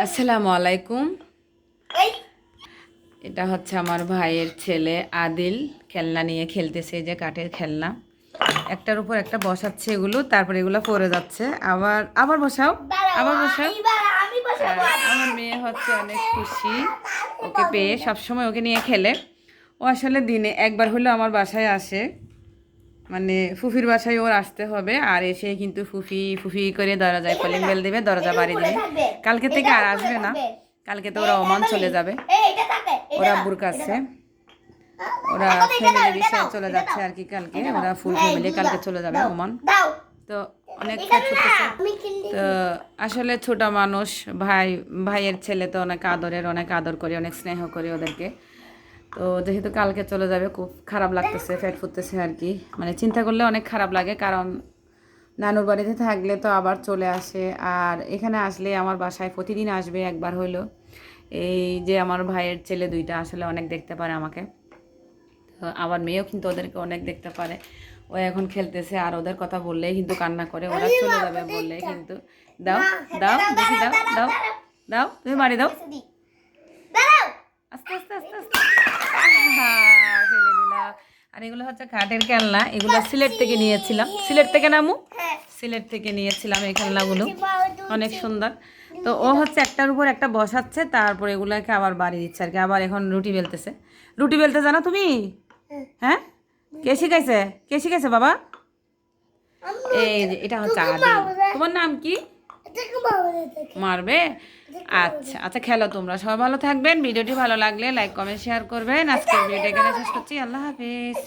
আসসালামু আলাইকুম। এটা হচ্ছে আমার ভাইয়ের ছেলে আদিল, খেলনা নিয়ে খেলতেছে, যে কাঠের খেলনা একটার উপর একটা বসাচ্ছে এগুলো, তারপরে এগুলো পড়ে যাচ্ছে। আবার আবার বসাও, আবার বসাও। আমার মেয়ে হচ্ছে অনেক খুশি ওকে পেয়ে, সবসময় ওকে নিয়ে খেলে। ও আসলে দিনে একবার হলেও আমার বাসায় আসে, মানে ফুফির বাসায় ওর আসতে হবে। আর এসে কিন্তু ফুফি ফুফি করে দরজায় কলিং বেল দেবে, দরজা বাড়ি দিবে। কালকে থেকে আর আসবে না, কালকে তো ওরা ওমান চলে যাবে, ওরা আব্বুর কাছে। ওরা ফ্যামিলি বিষয়ে চলে যাচ্ছে আর কি, কালকে ওরা ফুল ফ্যামিলি কালকে চলে যাবে ওমান। তো অনেক ফুটতেছে। তো আসলে ছোট মানুষ, ভাইয়ের ছেলে তো অনেক আদরের, অনেক আদর করে, অনেক স্নেহ করে ওদেরকে। তো যেহেতু কালকে চলে যাবে, খুব খারাপ লাগতেছে, পেট ফুটতেছে আর কি। মানে চিন্তা করলে অনেক খারাপ লাগে, কারণ নানুর বাড়িতে থাকলে তো আবার চলে আসে, আর এখানে আসলে আমার বাসায় প্রতিদিন আসবে একবার হইলো। এই যে আমার ভাইয়ের ছেলে দুইটা আসলে অনেক দেখতে পারে আমাকে, তো আমার মেয়েও কিন্তু ওদেরকে অনেক দেখতে পারে। ও এখন খেলতেছে, আর ওদের কথা বললেই কিন্তু কান্না করে, ওরা চলে যাবে বললে কিন্তু। দাও দাও দেখি, দাও দাও দাও, তুমি বাড়ি দাও, আস্তে আস্তে আস্তে আস্তে। ফেলে দিলা। আর এগুলো হচ্ছে কাঠের খেলনা, এগুলো সিলেট থেকে নিয়েছিলাম। সিলেট থেকে নামু, সিলেট থেকে নিয়েছিলাম এই খেলনাগুলো, অনেক সুন্দর। তো ও হচ্ছে একটার উপর একটা বসাচ্ছে, তারপর এগুলোকে আবার বাড়ি দিচ্ছে আর কি। আবার এখন রুটি বেলতেছে। রুটি বেলতে জানো তুমি? হ্যাঁ, কে শিখাইছে? কে শিখাইছে বাবা? এই যে এটা হচ্ছে আদি। তোমার নাম কি? মারবে? আচ্ছা আচ্ছা, খেলো তোমরা, সবাই ভালো থাকবেন। ভিডিওটি ভালো লাগলে লাইক কমেন্ট শেয়ার করবেন। আজকের ভিডিওটা এখানে শেষ করছি। আল্লাহ হাফিজ।